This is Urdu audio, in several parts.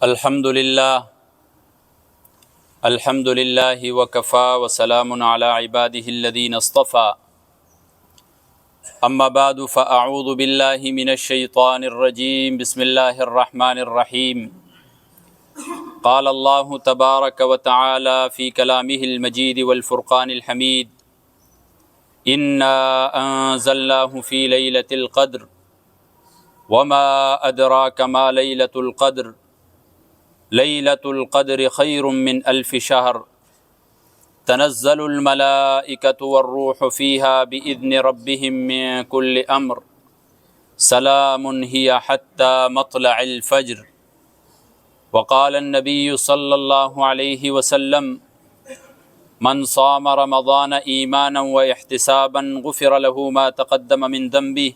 الحمد للہ وکفا وسلام علی عباده الذین اصطفى اما بعد فاعوذ باللہ من الشیطان الرجیم بسم اللہ الرحمن الرحیم قال اللہ تبارک وتعالی فی کلامہ المجید والفرقان الحمید انا انزلناہ فی لیلۃ القدر وما ادراک ما لیلۃ القدر لیلۃ القدر خیر من الف شہر تنزل الملائکۃ والروح فیہا بإذن ربہم من کل امر سلام ہی حتی مطلع الفجر وقال النبی صلی اللہ علیہ وسلم من صام رمضان ایمانا واحتسابا غفر له ما تقدم من ذنبه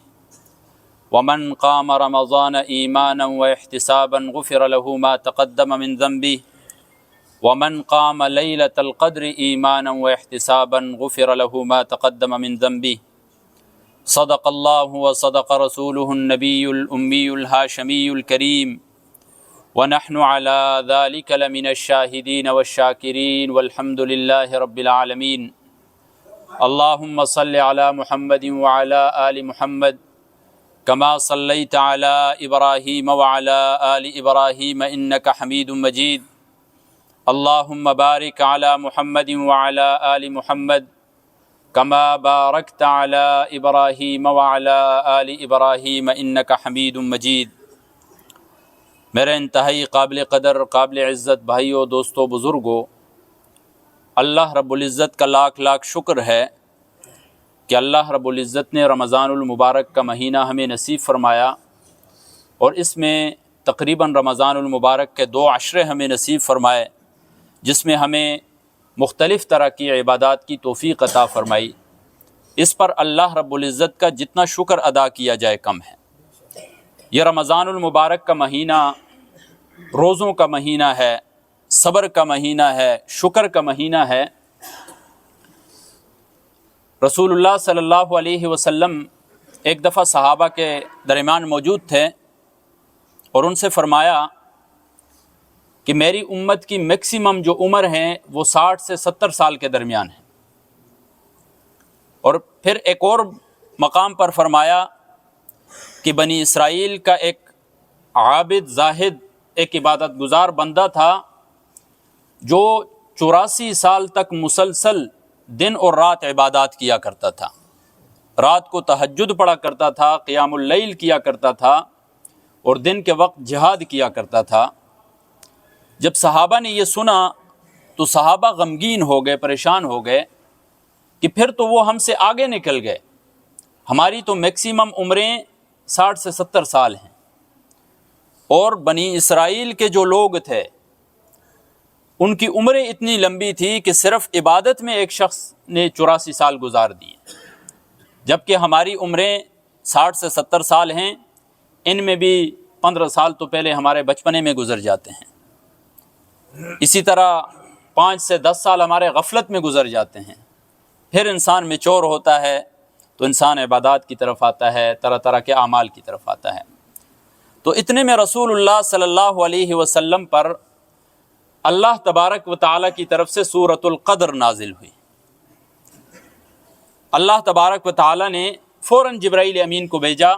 ومن قام رمضان ایمانا واحتسابا غفر له ما تقدم من ذنبه ومن قام لیلۃ القدر ایمانا واحتسابا غفر له ما تقدم من ذنبه صدق اللہ وصدق رسوله النبی الأمی الہاشمی الکریم ونحن على ذلك لمن الشاہدین والشاکرین والحمد للہ رب العالمین اللہم صل علی محمد وعلى آل محمد کما صلیت علی ابراہیم وعلی آل ابراہیم انک حمید مجید اللہم بارک علی محمد وعلی آل محمد کما بارکت علی ابراہیم وعلی آل ابراہیم انک حمید مجید۔ میرے انتہائی قابل قدر قابل عزت بھائیوں دوستوں بزرگوں، اللہ رب العزت کا لاکھ لاکھ شکر ہے کہ اللہ رب العزت نے رمضان المبارک کا مہینہ ہمیں نصیب فرمایا، اور اس میں تقریباً رمضان المبارک کے 2 عشرے ہمیں نصیب فرمائے، جس میں ہمیں مختلف طرح کی عبادات کی توفیق عطا فرمائی۔ اس پر اللہ رب العزت کا جتنا شکر ادا کیا جائے کم ہے۔ یہ رمضان المبارک کا مہینہ روزوں کا مہینہ ہے، صبر کا مہینہ ہے، شکر کا مہینہ ہے۔ رسول اللہ صلی اللہ علیہ وسلم ایک دفعہ صحابہ کے درمیان موجود تھے اور ان سے فرمایا کہ میری امت کی میکسیمم جو عمر ہیں وہ 60 سے 70 سال کے درمیان ہے، اور پھر ایک اور مقام پر فرمایا کہ بنی اسرائیل کا ایک عابد زاہد ایک عبادت گزار بندہ تھا جو 84 سال تک مسلسل دن اور رات عبادات کیا کرتا تھا، رات کو تہجد پڑھا کرتا تھا، قیام اللیل کیا کرتا تھا، اور دن کے وقت جہاد کیا کرتا تھا۔ جب صحابہ نے یہ سنا تو صحابہ غمگین ہو گئے، پریشان ہو گئے کہ پھر تو وہ ہم سے آگے نکل گئے، ہماری تو میکسیمم عمریں 60 سے 70 سال ہیں، اور بنی اسرائیل کے جو لوگ تھے ان کی عمریں اتنی لمبی تھی کہ صرف عبادت میں ایک شخص نے 84 سال گزار دیے، جبکہ ہماری عمریں 60 سے 70 سال ہیں، ان میں بھی 15 سال تو پہلے ہمارے بچپنے میں گزر جاتے ہیں، اسی طرح 5 سے 10 سال ہمارے غفلت میں گزر جاتے ہیں، پھر انسان میچور ہوتا ہے تو انسان عبادات کی طرف آتا ہے، طرح طرح کے اعمال کی طرف آتا ہے۔ تو اتنے میں رسول اللہ صلی اللہ علیہ وسلم پر اللہ تبارک و تعالیٰ کی طرف سے سورۃ القدر نازل ہوئی۔ اللہ تبارک و تعالیٰ نے فوراً جبرائیل امین کو بھیجا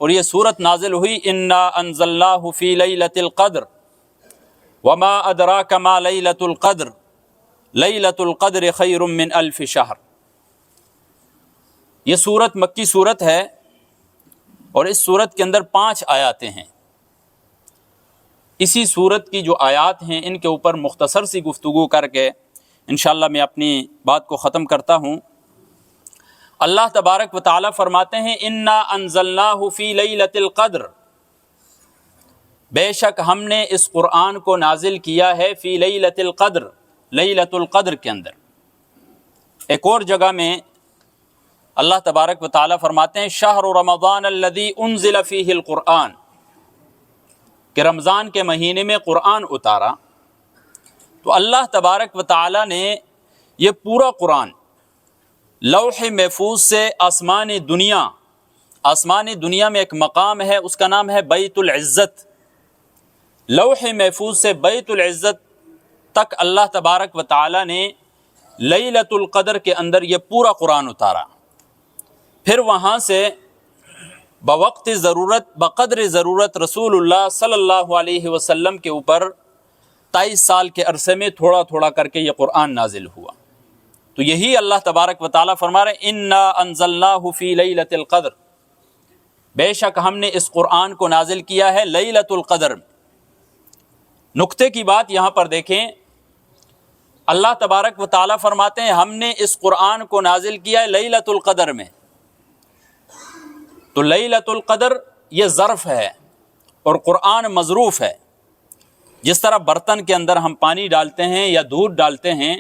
اور یہ سورت نازل ہوئی، انا انزلناہ فی لیلۃ القدر وما ادراک ما لیلۃ القدر لیلۃ القدر خیر من الف شہر۔ یہ سورت مکی سورت ہے اور اس سورت کے اندر 5 آیاتیں ہیں۔ اسی سورت کی جو آیات ہیں ان کے اوپر مختصر سی گفتگو کر کے انشاءاللہ میں اپنی بات کو ختم کرتا ہوں۔ اللہ تبارک و تعالیٰ فرماتے ہیں، انا انزلناہ فی لیلۃ القدر، بے شک ہم نے اس قرآن کو نازل کیا ہے فی لیلۃ القدر، لیلۃ القدر کے اندر۔ ایک اور جگہ میں اللہ تبارک و تعالیٰ فرماتے ہیں، شہر رمضان الذی انزل فیہ القرآن، کہ رمضان کے مہینے میں قرآن اتارا۔ تو اللہ تبارک و تعالیٰ نے یہ پورا قرآن لوح محفوظ سے آسمانی دنیا میں ایک مقام ہے، اس کا نام ہے بیت العزت، لوح محفوظ سے بیت العزت تک اللہ تبارک و تعالی نے لیلۃ القدر کے اندر یہ پورا قرآن اتارا. پھر وہاں سے بوقت ضرورت بقدر ضرورت رسول اللہ صلی اللہ علیہ وسلم کے اوپر 23 سال کے عرصے میں تھوڑا تھوڑا کر کے یہ قرآن نازل ہوا. تو یہی اللہ تبارک و تعالیٰ فرما رہے ہیں انا انزلناہ فی لیلۃ القدر، بے شک ہم نے اس قرآن کو نازل کیا ہے لیلۃ القدر. نقطے کی بات یہاں پر دیکھیں، اللہ تبارک و تعالیٰ فرماتے ہیں ہم نے اس قرآن کو نازل کیا ہے لیلۃ القدر میں. تو لیلۃ القدر یہ ظرف ہے اور قرآن مظروف ہے. جس طرح برتن کے اندر ہم پانی ڈالتے ہیں یا دودھ ڈالتے ہیں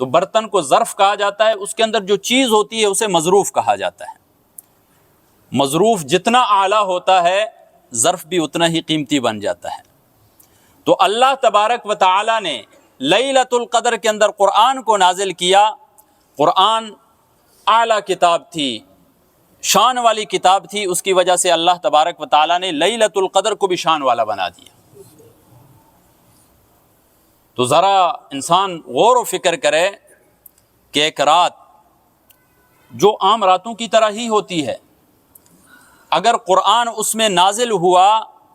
تو برتن کو ظرف کہا جاتا ہے، اس کے اندر جو چیز ہوتی ہے اسے مظروف کہا جاتا ہے. مظروف جتنا اعلیٰ ہوتا ہے ظرف بھی اتنا ہی قیمتی بن جاتا ہے. تو اللہ تبارک و تعالی نے لیلۃ القدر کے اندر قرآن کو نازل کیا. قرآن اعلیٰ کتاب تھی، شان والی کتاب تھی، اس کی وجہ سے اللہ تبارک و تعالی نے لیلۃ القدر کو بھی شان والا بنا دیا. تو ذرا انسان غور و فکر کرے کہ ایک رات جو عام راتوں کی طرح ہی ہوتی ہے، اگر قرآن اس میں نازل ہوا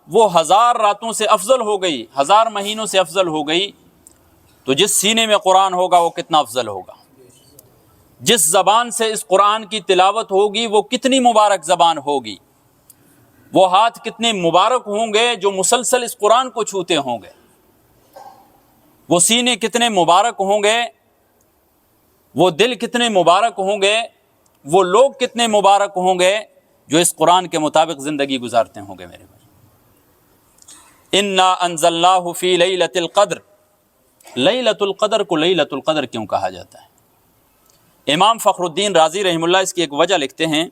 وہ 1000 راتوں سے افضل ہو گئی، 1000 مہینوں سے افضل ہو گئی، تو جس سینے میں قرآن ہوگا وہ کتنا افضل ہوگا. جس زبان سے اس قرآن کی تلاوت ہوگی وہ کتنی مبارک زبان ہوگی. وہ ہاتھ کتنے مبارک ہوں گے جو مسلسل اس قرآن کو چھوتے ہوں گے. وہ سینے کتنے مبارک ہوں گے، وہ دل کتنے مبارک ہوں گے، وہ لوگ کتنے مبارک ہوں گے جو اس قرآن کے مطابق زندگی گزارتے ہوں گے. میرے بھائی، انا انزلناہ فی لیلۃ القدر. لیلۃ القدر کو لیلۃ القدر کیوں کہا جاتا ہے؟ امام فخر الدین رازی رحمہ اللہ اس کی ایک وجہ لکھتے ہیں،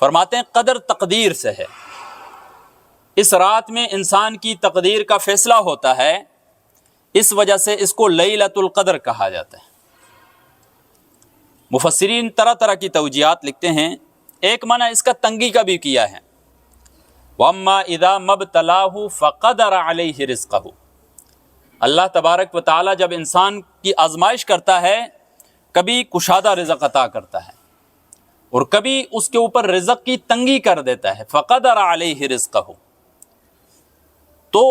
فرماتے ہیں قدر تقدیر سے ہے. اس رات میں انسان کی تقدیر کا فیصلہ ہوتا ہے، اس وجہ سے اس کو لیلۃ القدر کہا جاتا ہے. مفسرین طرح طرح کی توجیہات لکھتے ہیں. ایک معنی اس کا تنگی کا بھی کیا ہے، وَأَمَّا إِذَا مَبْتَلَاهُ فَقَدَرَ عَلَيْهِ رِزْقَهُ. اللہ تبارک و تعالی جب انسان کی آزمائش کرتا ہے، کبھی کشادہ رزق عطا کرتا ہے اور کبھی اس کے اوپر رزق کی تنگی کر دیتا ہے. فَقَدَرَ عَلَيْهِ رِزْقَهُ. تو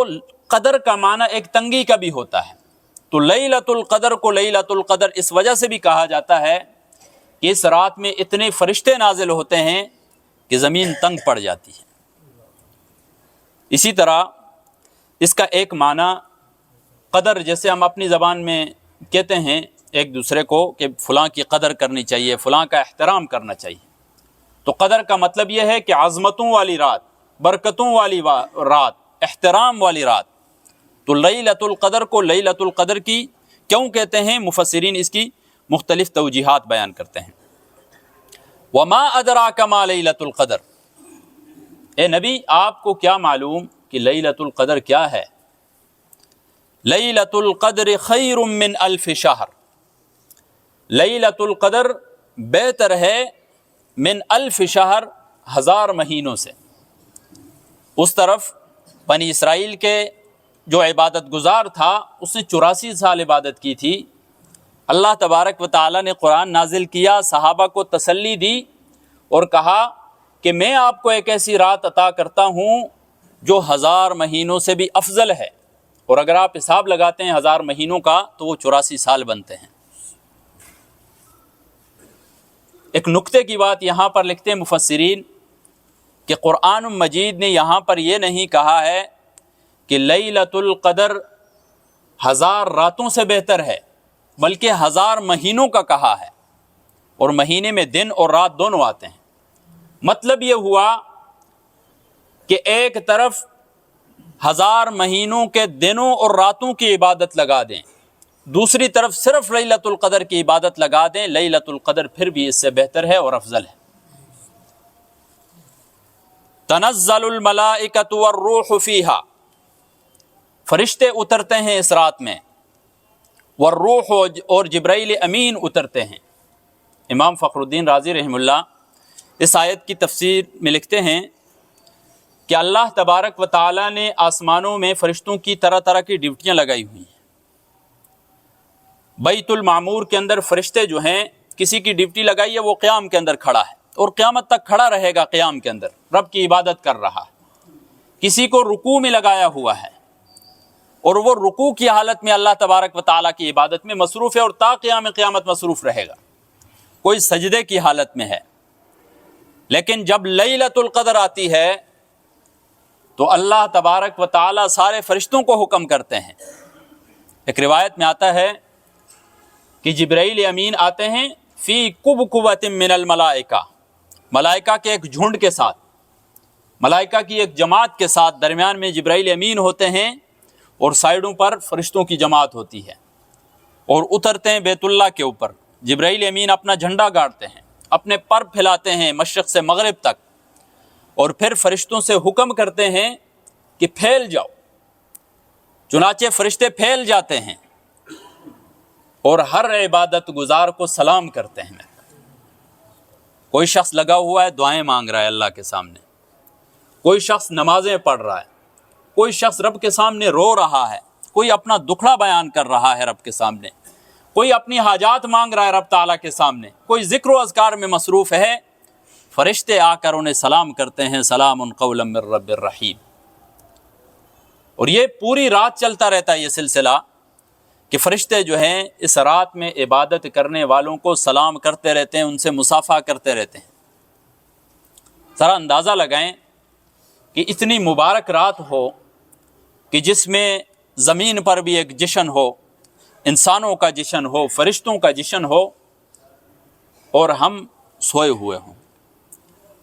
قدر کا معنی ایک تنگی کا بھی ہوتا ہے. تو لیلۃ القدر کو لیلۃ القدر اس وجہ سے بھی کہا جاتا ہے کہ اس رات میں اتنے فرشتے نازل ہوتے ہیں کہ زمین تنگ پڑ جاتی ہے. اسی طرح اس کا ایک معنی قدر، جیسے ہم اپنی زبان میں کہتے ہیں ایک دوسرے کو کہ فلاں کی قدر کرنی چاہیے، فلاں کا احترام کرنا چاہیے. تو قدر کا مطلب یہ ہے کہ عظمتوں والی رات، برکتوں والی رات، احترام والی رات. تو لیلۃ القدر کو لیلۃ القدر کی کیوں کہتے ہیں؟ مفسرین اس کی مختلف توجیحات بیان کرتے ہیں. وما ادراک ما لیلۃ القدر. اے نبی آپ کو کیا معلوم کہ لیلۃ القدر کیا ہے؟ لیلۃ القدر خیر من 1000 شہر. لیلۃ القدر بہتر ہے من 1000 شہر، 1000 مہینوں سے. اس طرف بنی اسرائیل کے جو عبادت گزار تھا اس نے 84 سال عبادت کی تھی. اللہ تبارک و تعالی نے قرآن نازل کیا، صحابہ کو تسلی دی اور کہا کہ میں آپ کو ایک ایسی رات عطا کرتا ہوں جو 1000 مہینوں سے بھی افضل ہے. اور اگر آپ حساب لگاتے ہیں 1000 مہینوں کا تو وہ 84 سال بنتے ہیں. ایک نقطے کی بات یہاں پر لکھتے ہیں مفسرین کہ قرآن مجید نے یہاں پر یہ نہیں کہا ہے کہ لیلۃ القدر 1000 راتوں سے بہتر ہے، بلکہ 1000 مہینوں کا کہا ہے، اور مہینے میں دن اور رات دونوں آتے ہیں. مطلب یہ ہوا کہ ایک طرف 1000 مہینوں کے دنوں اور راتوں کی عبادت لگا دیں، دوسری طرف صرف لیلۃ القدر کی عبادت لگا دیں. لیلۃ القدر پھر بھی اس سے بہتر ہے اور افضل ہے. تنزل الملائکۃ والروح فیہا. فرشتے اترتے ہیں اس رات میں، والروح اور جبرائیل امین اترتے ہیں. امام فخر الدین رازی رحمہ اللہ اس آیت کی تفسیر میں لکھتے ہیں کہ اللہ تبارک و تعالیٰ نے آسمانوں میں فرشتوں کی طرح طرح کی ڈیوٹیاں لگائی ہوئی ہیں۔ بیت المعمور کے اندر فرشتے جو ہیں، کسی کی ڈیوٹی لگائی ہے، وہ قیام کے اندر کھڑا ہے اور قیامت تک کھڑا رہے گا، قیام کے اندر رب کی عبادت کر رہا ہے۔ کسی کو رکوع میں لگایا ہوا ہے اور وہ رکوع کی حالت میں اللہ تبارک و تعالیٰ کی عبادت میں مصروف ہے اور تا قیام قیامت مصروف رہے گا۔ کوئی سجدے کی حالت میں ہے۔ لیکن جب لیلۃ القدر آتی ہے تو اللہ تبارک و تعالیٰ سارے فرشتوں کو حکم کرتے ہیں۔ ایک روایت میں آتا ہے کہ جبرائیل امین آتے ہیں فی کبکبۃ من الملائکہ، ملائکہ کے ایک جھنڈ کے ساتھ، ملائکہ کی ایک جماعت کے ساتھ، درمیان میں جبرائیل امین ہوتے ہیں اور سائیڈوں پر فرشتوں کی جماعت ہوتی ہے، اور اترتے ہیں بیت اللہ کے اوپر۔ جبرائیل امین اپنا جھنڈا گاڑتے ہیں، اپنے پر پھیلاتے ہیں مشرق سے مغرب تک، اور پھر فرشتوں سے حکم کرتے ہیں کہ پھیل جاؤ۔ چنانچہ فرشتے پھیل جاتے ہیں اور ہر عبادت گزار کو سلام کرتے ہیں۔ کوئی شخص لگا ہوا ہے دعائیں مانگ رہا ہے اللہ کے سامنے، کوئی شخص نمازیں پڑھ رہا ہے، کوئی شخص رب کے سامنے رو رہا ہے، کوئی اپنا دکھڑا بیان کر رہا ہے رب کے سامنے، کوئی اپنی حاجات مانگ رہا ہے رب تعالیٰ کے سامنے، کوئی ذکر و اذکار میں مصروف ہے۔ فرشتے آ کر انہیں سلام کرتے ہیں، سلام قولا من رب الرحیم۔ اور یہ پوری رات چلتا رہتا ہے یہ سلسلہ کہ فرشتے جو ہیں اس رات میں عبادت کرنے والوں کو سلام کرتے رہتے ہیں، ان سے مصافحہ کرتے رہتے ہیں۔ ذرا اندازہ لگائیں کہ اتنی مبارک رات ہو کہ جس میں زمین پر بھی ایک جشن ہو، انسانوں کا جشن ہو، فرشتوں کا جشن ہو، اور ہم سوئے ہوئے ہوں،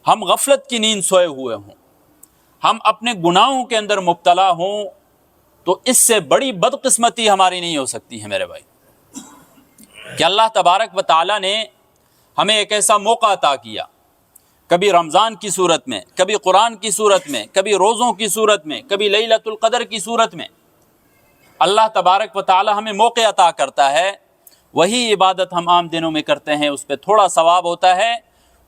ہم غفلت کی نیند سوئے ہوئے ہوں، ہم اپنے گناہوں کے اندر مبتلا ہوں، تو اس سے بڑی بدقسمتی ہماری نہیں ہو سکتی ہے میرے بھائی، کہ اللہ تبارک و تعالیٰ نے ہمیں ایک ایسا موقع عطا کیا، کبھی رمضان کی صورت میں، کبھی قرآن کی صورت میں، کبھی روزوں کی صورت میں، کبھی لیلۃ القدر کی صورت میں۔ اللہ تبارک و تعالیٰ ہمیں موقع عطا کرتا ہے، وہی عبادت ہم عام دنوں میں کرتے ہیں، اس پہ تھوڑا ثواب ہوتا ہے،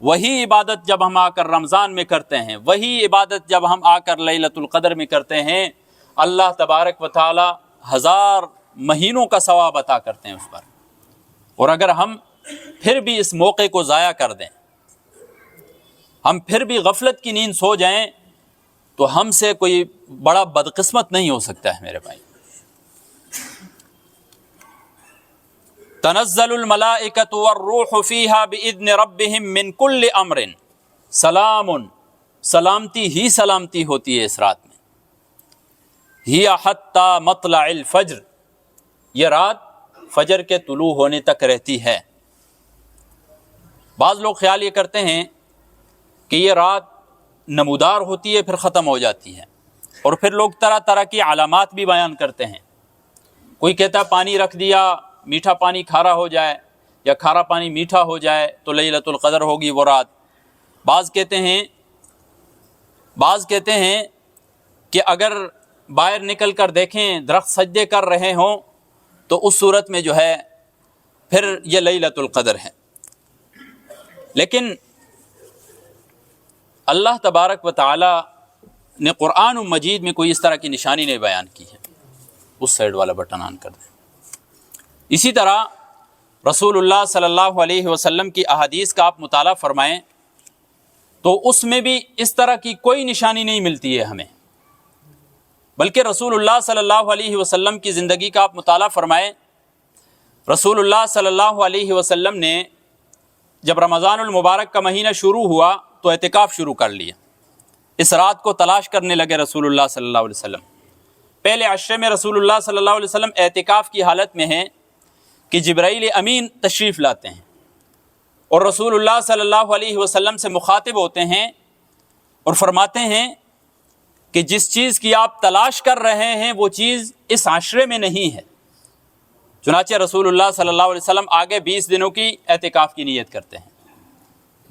وہی عبادت جب ہم آ کر رمضان میں کرتے ہیں، وہی عبادت جب ہم آ کر لیلۃ القدر میں کرتے ہیں، اللہ تبارک و تعالیٰ 1000 مہینوں کا ثواب عطا کرتے ہیں اس پر۔ اور اگر ہم پھر بھی اس موقع کو ضائع کر دیں، ہم پھر بھی غفلت کی نیند سو جائیں، تو ہم سے کوئی بڑا بدقسمت نہیں ہو سکتا ہے میرے بھائی۔ تنزل الملائکۃ والروح فیہا باذن ربہم من کل امر، سلام، سلامتی ہی سلامتی ہوتی ہے اس رات میں۔ ہی حتی مطلع الفجر، یہ رات فجر کے طلوع ہونے تک رہتی ہے۔ بعض لوگ خیال یہ کرتے ہیں کہ یہ رات نمودار ہوتی ہے پھر ختم ہو جاتی ہے، اور پھر لوگ طرح طرح کی علامات بھی بیان کرتے ہیں۔ کوئی کہتا ہے پانی رکھ دیا، میٹھا پانی کھارا ہو جائے، یا کھارا پانی میٹھا ہو جائے تو لیلۃ القدر ہوگی وہ رات۔ بعض کہتے ہیں کہ اگر باہر نکل کر دیکھیں درخت سجدے کر رہے ہوں تو اس صورت میں جو ہے پھر یہ لیلۃ القدر ہے۔ لیکن اللہ تبارک و تعالی نے قرآن مجید میں کوئی اس طرح کی نشانی نہیں بیان کی ہے۔ اس سائیڈ والا بٹن آن کر دیں۔ اسی طرح رسول اللہ صلی اللہ علیہ وسلم کی احادیث کا آپ مطالعہ فرمائیں تو اس میں بھی اس طرح کی کوئی نشانی نہیں ملتی ہے ہمیں، بلکہ رسول اللہ صلی اللہ علیہ وسلم کی زندگی کا آپ مطالعہ فرمائیں۔ رسول اللہ صلی اللہ علیہ وسلم نے جب رمضان المبارک کا مہینہ شروع ہوا تو اعتکاف شروع کر لیا، اس رات کو تلاش کرنے لگے رسول اللہ صلی اللہ علیہ وسلم۔ پہلے عشرے میں رسول اللہ صلی اللہ علیہ وسلم اعتکاف کی حالت میں ہیں کہ جبرائیل امین تشریف لاتے ہیں اور رسول اللہ صلی اللہ علیہ وسلم سے مخاطب ہوتے ہیں اور فرماتے ہیں کہ جس چیز کی آپ تلاش کر رہے ہیں وہ چیز اس عشرے میں نہیں ہے۔ چنانچہ رسول اللہ صلی اللہ علیہ وسلم آگے 20 دنوں کی اعتکاف کی نیت کرتے ہیں،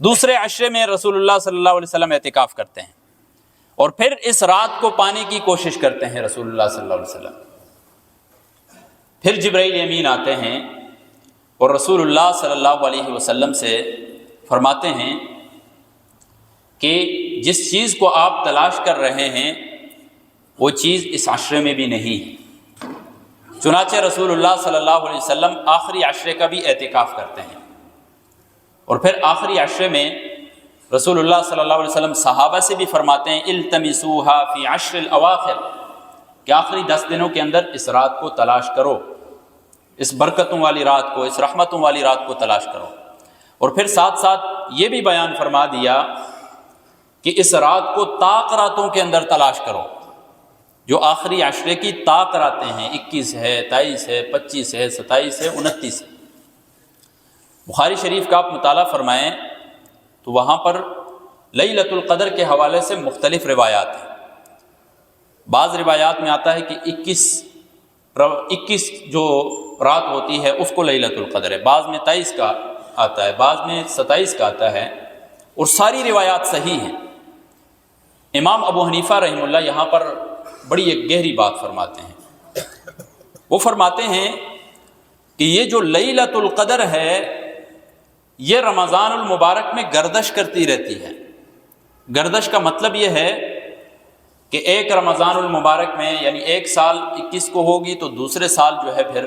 دوسرے عشرے میں رسول اللہ صلی اللہ علیہ وسلم اعتکاف کرتے ہیں، اور پھر اس رات کو پانے کی کوشش کرتے ہیں رسول اللہ صلی اللہ علیہ وسلم۔ پھر جبرائیل امین آتے ہیں اور رسول اللہ صلی اللہ علیہ وسلم سے فرماتے ہیں کہ جس چیز کو آپ تلاش کر رہے ہیں وہ چیز اس عشرے میں بھی نہیں ہے۔ چنانچہ رسول اللہ صلی اللہ علیہ وسلم آخری عشرے کا بھی اعتکاف کرتے ہیں، اور پھر آخری عشرے میں رسول اللہ صلی اللہ علیہ وسلم صحابہ سے بھی فرماتے ہیں التمسوها فی عشر الاواخر، کہ آخری 10 دنوں کے اندر اس رات کو تلاش کرو، اس برکتوں والی رات کو، اس رحمتوں والی رات کو تلاش کرو۔ اور پھر ساتھ ساتھ یہ بھی بیان فرما دیا کہ اس رات کو طاق راتوں کے اندر تلاش کرو، جو آخری عشرے کی طاق راتیں ہیں، 21 ہے، 23 ہے، 25 ہے، 27 ہے، 29 ہے۔ بخاری شریف کا آپ مطالعہ فرمائیں تو وہاں پر لیلۃ القدر کے حوالے سے مختلف روایات ہیں۔ بعض روایات میں آتا ہے کہ 21 جو رات ہوتی ہے اس کو لیلۃ القدر ہے، بعض میں 23 کا آتا ہے، بعض میں 27 کا آتا ہے، اور ساری روایات صحیح ہیں۔ امام ابو حنیفہ رحمہ اللہ یہاں پر بڑی ایک گہری بات فرماتے ہیں۔ وہ فرماتے ہیں کہ یہ جو لیلۃ القدر ہے یہ رمضان المبارک میں گردش کرتی رہتی ہے۔ گردش کا مطلب یہ ہے کہ ایک رمضان المبارک میں یعنی ایک سال 21 کو ہوگی تو دوسرے سال جو ہے پھر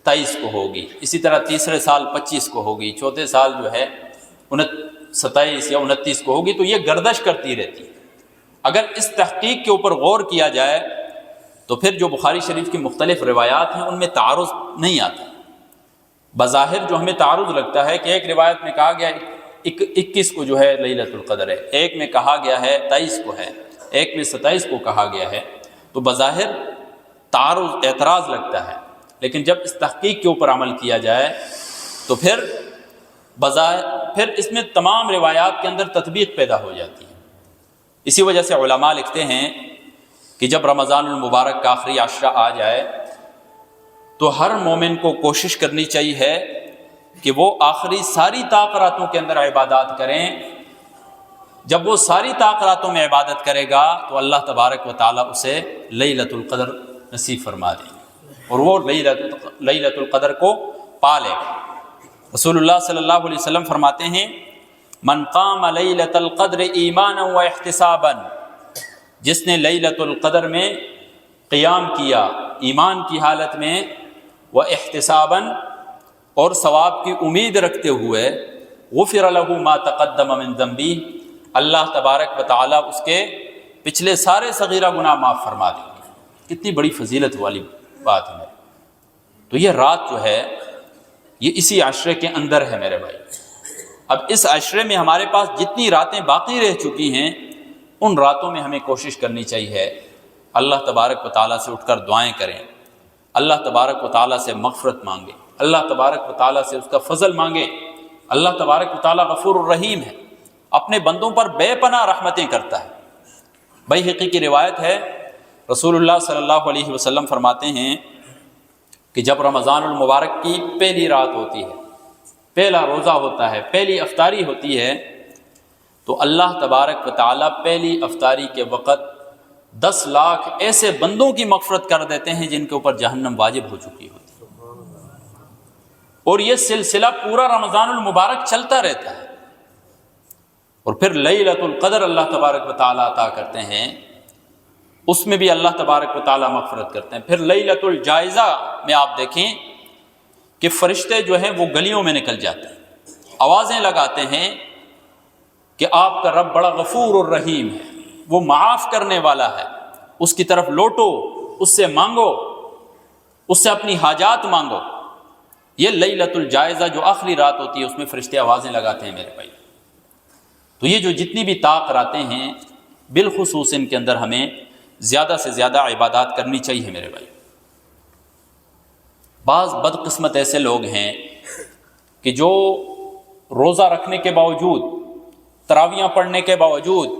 23 کو ہوگی، اسی طرح تیسرے سال 25 کو ہوگی، چوتھے سال جو ہے 27 یا 29 کو ہوگی، تو یہ گردش کرتی رہتی ہے۔ اگر اس تحقیق کے اوپر غور کیا جائے تو پھر جو بخاری شریف کی مختلف روایات ہیں ان میں تعارض نہیں آتا۔ بظاہر جو ہمیں تعارض لگتا ہے کہ ایک روایت میں کہا گیا 21 کو جو ہے لیلۃ القدر ہے، ایک میں کہا گیا ہے 23 کو ہے، ایک میں 27 کو کہا گیا ہے، تو بظاہر تعارض، اعتراض لگتا ہے، لیکن جب اس تحقیق کے اوپر عمل کیا جائے تو پھر اس میں تمام روایات کے اندر تطبیق پیدا ہو جاتی ہے۔ اسی وجہ سے علماء لکھتے ہیں کہ جب رمضان المبارک کا آخری عشرہ آ جائے تو ہر مومن کو کوشش کرنی چاہیے کہ وہ آخری ساری طاق راتوں کے اندر عبادات کریں۔ جب وہ ساری طاق راتوں میں عبادت کرے گا تو اللہ تبارک و تعالیٰ اسے لیلۃ القدر نصیب فرما دیں گے، اور وہ لیلۃ القدر کو پا لے گا۔ رسول اللہ صلی اللہ علیہ وسلم فرماتے ہیں من قام لیلۃ القدر ایمانا و احتسابا، جس نے لیلۃ القدر میں قیام کیا ایمان کی حالت میں، و احتسابا اور ثواب کی امید رکھتے ہوئے، غفر له ما تقدم من ذنبہ، اللہ تبارک و تعالیٰ اس کے پچھلے سارے صغیرہ گناہ معاف فرما دیں گے۔ کتنی بڑی فضیلت والی بات ہے۔ تو یہ رات جو ہے یہ اسی عشرے کے اندر ہے میرے بھائی۔ اب اس عشرے میں ہمارے پاس جتنی راتیں باقی رہ چکی ہیں ان راتوں میں ہمیں کوشش کرنی چاہیے اللہ تبارک و تعالیٰ سے اٹھ کر دعائیں کریں، اللہ تبارک و تعالیٰ سے مغفرت مانگیں، اللہ تبارک و تعالیٰ سے اس کا فضل مانگیں۔ اللہ تبارک و تعالیٰ غفور الرحیم ہے، اپنے بندوں پر بے پناہ رحمتیں کرتا ہے۔ بیہقی کی روایت ہے رسول اللہ صلی اللہ علیہ وسلم فرماتے ہیں کہ جب رمضان المبارک کی پہلی رات ہوتی ہے، پہلا روزہ ہوتا ہے، پہلی افطاری ہوتی ہے، تو اللہ تبارک و تعالیٰ پہلی افطاری کے وقت 10 لاکھ ایسے بندوں کی مغفرت کر دیتے ہیں جن کے اوپر جہنم واجب ہو چکی ہوتی ہے، اور یہ سلسلہ پورا رمضان المبارک چلتا رہتا ہے۔ اور پھر لیلۃ القدر اللہ تبارک و تعالیٰ عطا کرتے ہیں، اس میں بھی اللہ تبارک و تعالیٰ مغفرت کرتے ہیں۔ پھر لیلۃ الجائزہ میں آپ دیکھیں کہ فرشتے جو ہیں وہ گلیوں میں نکل جاتے ہیں، آوازیں لگاتے ہیں کہ آپ کا رب بڑا غفور الرحیم ہے، وہ معاف کرنے والا ہے، اس کی طرف لوٹو، اس سے مانگو، اس سے اپنی حاجات مانگو۔ یہ لیلۃ الجائزہ جو آخری رات ہوتی ہے اس میں فرشتے آوازیں لگاتے ہیں میرے بھائی۔ تو یہ جو جتنی بھی طاق راتیں ہیں بالخصوص ان کے اندر ہمیں زیادہ سے زیادہ عبادات کرنی چاہیے میرے بھائی۔ بعض بدقسمت ایسے لوگ ہیں کہ جو روزہ رکھنے کے باوجود، تراویحاں پڑھنے کے باوجود،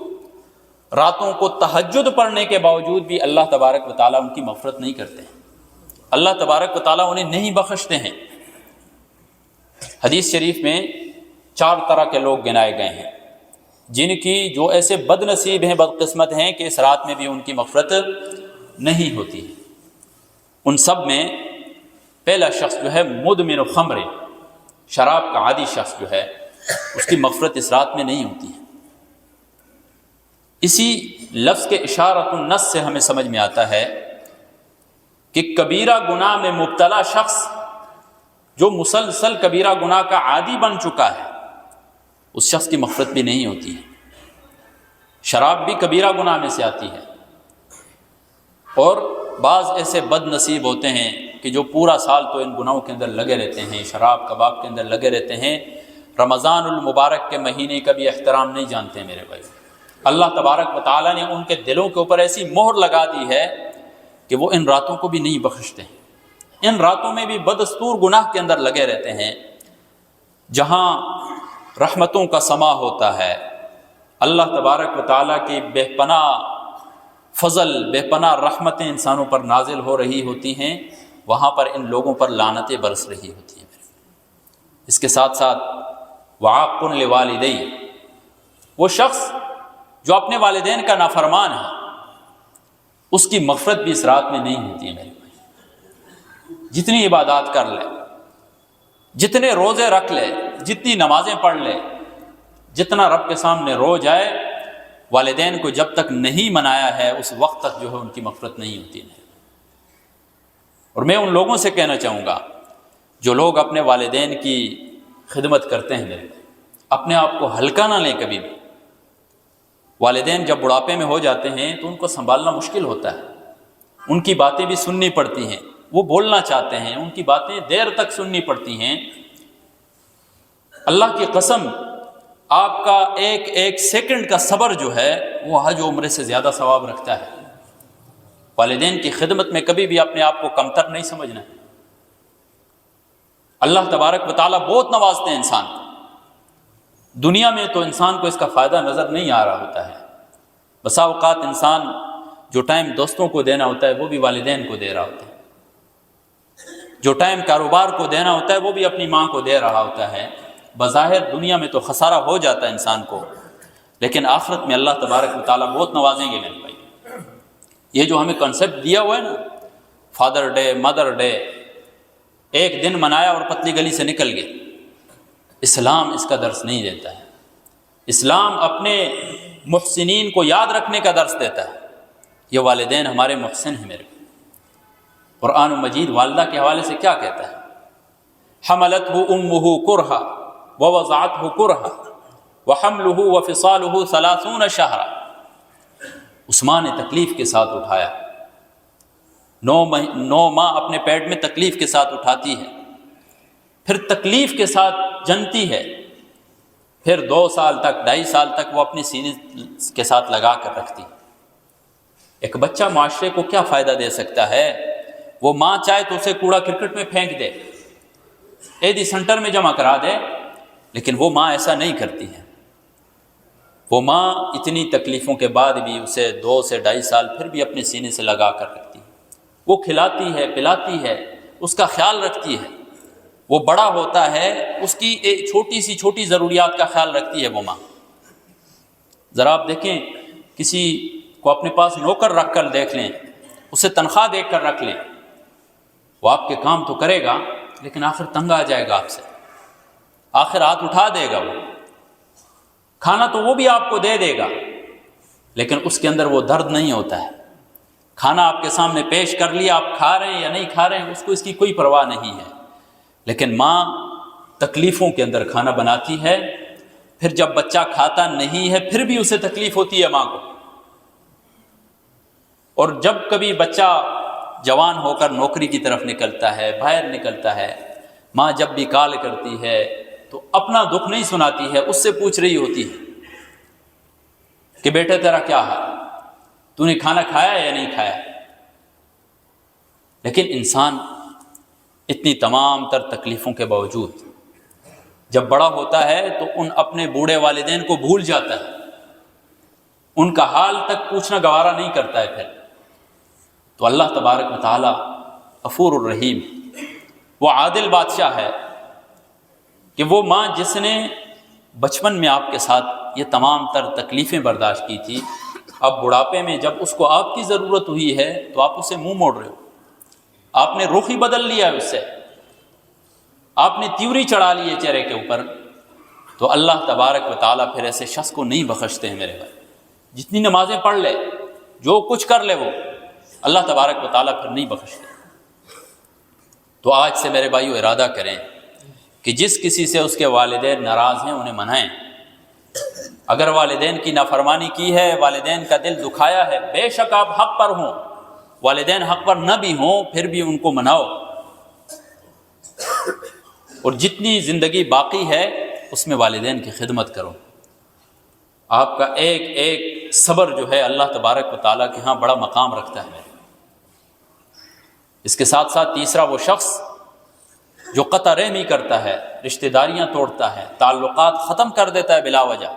راتوں کو تہجد پڑھنے کے باوجود بھی اللہ تبارک و تعالیٰ ان کی مغفرت نہیں کرتے ہیں، اللہ تبارک و تعالیٰ انہیں نہیں بخشتے ہیں۔ حدیث شریف میں 4 طرح کے لوگ گنائے گئے ہیں جن کی جو ایسے بد نصیب ہیں، بدقسمت ہیں کہ اس رات میں بھی ان کی مغفرت نہیں ہوتی ہے۔ ان سب میں پہلا شخص جو ہے مدمن خمر، شراب کا عادی شخص جو ہے، اس کی مغفرت اس رات میں نہیں ہوتی ہے۔ اسی لفظ کے اشارۃ النص سے ہمیں سمجھ میں آتا ہے کہ کبیرہ گناہ میں مبتلا شخص جو مسلسل کبیرہ گناہ کا عادی بن چکا ہے، اس شخص کی مغفرت بھی نہیں ہوتی ہے۔ شراب بھی کبیرہ گناہ میں سے آتی ہے، اور بعض ایسے بد نصیب ہوتے ہیں کہ جو پورا سال تو ان گناہوں کے اندر لگے رہتے ہیں، شراب کباب کے اندر لگے رہتے ہیں، رمضان المبارک کے مہینے کا بھی احترام نہیں جانتے ہیں میرے بھائی۔ اللہ تبارک و تعالیٰ نے ان کے دلوں کے اوپر ایسی مہر لگا دی ہے کہ وہ ان راتوں کو بھی نہیں بخشتے ہیں، ان راتوں میں بھی بدستور گناہ کے اندر لگے رہتے ہیں، جہاں رحمتوں کا سما ہوتا ہے، اللہ تبارک و تعالیٰ کی بے پناہ فضل، بے پناہ رحمتیں انسانوں پر نازل ہو رہی ہوتی ہیں، وہاں پر ان لوگوں پر لعنتیں برس رہی ہوتی ہیں۔ اس کے ساتھ ساتھ وعاق لوالدی، وہ شخص جو اپنے والدین کا نافرمان ہے، اس کی مغفرت بھی اس رات میں نہیں ہوتی ہے میرے بھائی۔ جتنی عبادات کر لے، جتنے روزے رکھ لے، جتنی نمازیں پڑھ لے، جتنا رب کے سامنے رو جائے، والدین کو جب تک نہیں منایا ہے اس وقت تک جو ہے ان کی مغفرت نہیں ہوتی ہے۔ اور میں ان لوگوں سے کہنا چاہوں گا جو لوگ اپنے والدین کی خدمت کرتے ہیں میرے، اپنے آپ کو ہلکا نہ لیں کبھی بھی۔ والدین جب بڑھاپے میں ہو جاتے ہیں تو ان کو سنبھالنا مشکل ہوتا ہے، ان کی باتیں بھی سننی پڑتی ہیں، وہ بولنا چاہتے ہیں، ان کی باتیں دیر تک سننی پڑتی ہیں۔ اللہ کی قسم، آپ کا ایک ایک سیکنڈ کا صبر جو ہے وہ حج و عمرے سے زیادہ ثواب رکھتا ہے۔ والدین کی خدمت میں کبھی بھی اپنے آپ کو کمتر نہیں سمجھنا۔ اللہ تبارک و تعالیٰ بہت نوازتے ہیں انسان کو، دنیا میں تو انسان کو اس کا فائدہ نظر نہیں آ رہا ہوتا ہے۔ بسا اوقات انسان جو ٹائم دوستوں کو دینا ہوتا ہے وہ بھی والدین کو دے رہا ہوتا ہے، جو ٹائم کاروبار کو دینا ہوتا ہے وہ بھی اپنی ماں کو دے رہا ہوتا ہے۔ بظاہر دنیا میں تو خسارہ ہو جاتا ہے انسان کو، لیکن آخرت میں اللہ تبارک و تعالیٰ بہت نوازیں گے میرے بھائی۔ یہ جو ہمیں کنسیپٹ دیا ہوا ہے نا، فادر ڈے، مدر ڈے، ایک دن منایا اور پتلی گلی سے نکل گئے، اسلام اس کا درس نہیں دیتا ہے۔ اسلام اپنے محسنین کو یاد رکھنے کا درس دیتا ہے۔ یہ والدین ہمارے محسن ہیں میرے بھائی۔ قرآن مجید والدہ کے حوالے سے کیا کہتا ہے؟ حملتہ امہ کرہا ووضعتہ کرہا وحملہ وفصالہ 30 شہرا۔ اس ماں نے تکلیف کے ساتھ اٹھایا، 9 ماہ اپنے پیٹ میں تکلیف کے ساتھ اٹھاتی ہے، پھر تکلیف کے ساتھ جنتی ہے، پھر 2 سال تک، 2.5 سال تک وہ اپنے سینے کے ساتھ لگا کر رکھتی ہے۔ ایک بچہ معاشرے کو کیا فائدہ دے سکتا ہے؟ وہ ماں چاہے تو اسے کوڑا کرکٹ میں پھینک دے، ایدی سینٹر میں جمع کرا دے، لیکن وہ ماں ایسا نہیں کرتی ہے۔ وہ ماں اتنی تکلیفوں کے بعد بھی اسے 2 سے 2.5 سال پھر بھی اپنے سینے سے لگا کر رکھتی ہے۔ وہ کھلاتی ہے، پلاتی ہے، اس کا خیال رکھتی ہے۔ وہ بڑا ہوتا ہے، اس کی ایک چھوٹی ضروریات کا خیال رکھتی ہے وہ ماں۔ ذرا آپ دیکھیں، کسی کو اپنے پاس نوکر رکھ کر دیکھ لیں، اسے تنخواہ دے کر رکھ لیں، وہ آپ کے کام تو کرے گا لیکن آخر تنگ آ جائے گا آپ سے، آخر ہاتھ اٹھا دے گا۔ وہ کھانا تو وہ بھی آپ کو دے دے گا، لیکن اس کے اندر وہ درد نہیں ہوتا ہے۔ کھانا آپ کے سامنے پیش کر لیا، آپ کھا رہے ہیں یا نہیں کھا رہے ہیں اس کو اس کی کوئی پرواہ نہیں ہے، لیکن ماں تکلیفوں کے اندر کھانا بناتی ہے، پھر جب بچہ کھاتا نہیں ہے پھر بھی اسے تکلیف ہوتی ہے ماں کو۔ اور جب کبھی بچہ جوان ہو کر نوکری کی طرف نکلتا ہے، باہر نکلتا ہے، ماں جب بھی کال کرتی ہے تو اپنا دکھ نہیں سناتی ہے، اس سے پوچھ رہی ہوتی ہے کہ بیٹے تیرا کیا ہے، تو نے کھانا کھایا یا نہیں کھایا۔ لیکن انسان اتنی تمام تر تکلیفوں کے باوجود جب بڑا ہوتا ہے تو ان اپنے بوڑھے والدین کو بھول جاتا ہے، ان کا حال تک پوچھنا گوارا نہیں کرتا ہے۔ پھر تو اللہ تبارک و تعالی غفور الرحیم، وہ عادل بادشاہ ہے کہ وہ ماں جس نے بچپن میں آپ کے ساتھ یہ تمام تر تکلیفیں برداشت کی تھی، اب بڑھاپے میں جب اس کو آپ کی ضرورت ہوئی ہے تو آپ اسے منہ موڑ رہے ہو، آپ نے رخ ہی بدل لیا ہے اس سے، آپ نے تیوری چڑھا لی ہے چہرے کے اوپر، تو اللہ تبارک و تعالیٰ پھر ایسے شخص کو نہیں بخشتے ہیں میرے بھائی۔ جتنی نمازیں پڑھ لے، جو کچھ کر لے، وہ اللہ تبارک و تعالیٰ پھر نہیں بخشتے۔ تو آج سے میرے بھائیو ارادہ کریں کہ جس کسی سے اس کے والدین ناراض ہیں انہیں منائیں۔ اگر والدین کی نافرمانی کی ہے، والدین کا دل دکھایا ہے، بے شک آپ حق پر ہوں، والدین حق پر نہ بھی ہوں پھر بھی ان کو مناؤ، اور جتنی زندگی باقی ہے اس میں والدین کی خدمت کرو۔ آپ کا ایک ایک صبر جو ہے اللہ تبارک و تعالیٰ کے ہاں بڑا مقام رکھتا ہے۔ اس کے ساتھ ساتھ تیسرا وہ شخص جو قطع رحمی کرتا ہے، رشتہ داریاں توڑتا ہے، تعلقات ختم کر دیتا ہے بلا وجہ،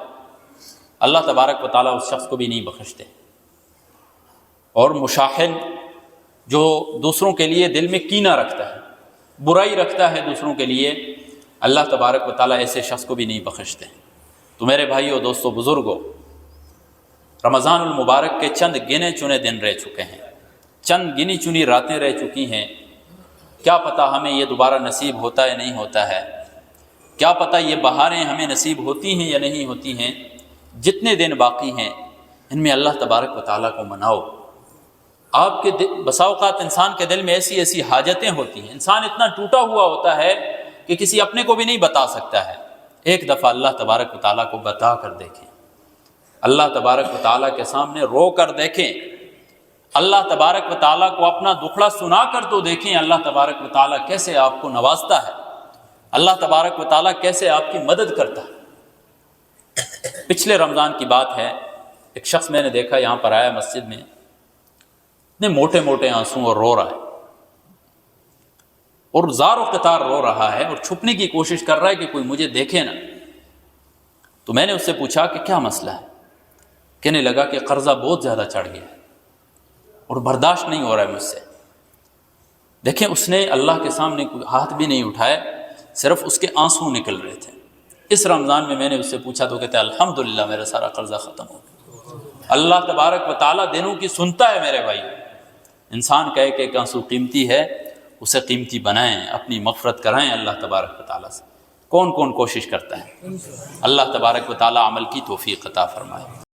اللہ تبارک و تعالیٰ اس شخص کو بھی نہیں بخشتے۔ اور مشاحن جو دوسروں کے لیے دل میں کینہ رکھتا ہے، برائی رکھتا ہے دوسروں کے لیے، اللہ تبارک و تعالیٰ ایسے شخص کو بھی نہیں بخشتے۔ تو میرے بھائیو، دوستو، بزرگوں، رمضان المبارک کے چند گنے چنے دن رہ چکے ہیں، چند گنی چنی راتیں رہ چکی ہیں۔ کیا پتہ ہمیں یہ دوبارہ نصیب ہوتا ہے نہیں ہوتا ہے، کیا پتہ یہ بہاریں ہمیں نصیب ہوتی ہیں یا نہیں ہوتی ہیں۔ جتنے دن باقی ہیں ان میں اللہ تبارک و تعالیٰ کو مناؤ۔ آپ کے بسا اوقات انسان کے دل میں ایسی ایسی حاجتیں ہوتی ہیں، انسان اتنا ٹوٹا ہوا ہوتا ہے کہ کسی اپنے کو بھی نہیں بتا سکتا ہے۔ ایک دفعہ اللہ تبارک و تعالیٰ کو بتا کر دیکھیں، اللہ تبارک و تعالیٰ کے سامنے رو کر دیکھیں، اللہ تبارک و تعالیٰ کو اپنا دکھڑا سنا کر تو دیکھیں اللہ تبارک و تعالیٰ کیسے آپ کو نوازتا ہے، اللہ تبارک و تعالیٰ کیسے آپ کی مدد کرتا ہے۔ پچھلے رمضان کی بات ہے، ایک شخص میں نے دیکھا یہاں پر آیا مسجد میں، اتنے موٹے موٹے آنسو اور رو رہا ہے، اور زار و قطار رو رہا ہے، اور چھپنے کی کوشش کر رہا ہے کہ کوئی مجھے دیکھے نہ۔ تو میں نے اس سے پوچھا کہ کیا مسئلہ ہے؟ کہنے لگا کہ قرضہ بہت زیادہ چڑھ گیا ہے اور برداشت نہیں ہو رہا ہے مجھ سے۔ دیکھیں، اس نے اللہ کے سامنے کوئی ہاتھ بھی نہیں اٹھایا، صرف اس کے آنسو نکل رہے تھے۔ اس رمضان میں میں نے اس سے پوچھا تو کہتے ہیں الحمدللہ میرا سارا قرضہ ختم ہو گیا۔ اللہ تبارک و تعالیٰ دینوں کی سنتا ہے میرے بھائی۔ انسان کا ایک ایک آنسو قیمتی ہے، اسے قیمتی بنائیں، اپنی مغفرت کرائیں اللہ تبارک و تعالیٰ سے۔ کون کون کوشش کرتا ہے؟ اللہ تبارک و تعالیٰ عمل کی توفیق عطا فرمائے۔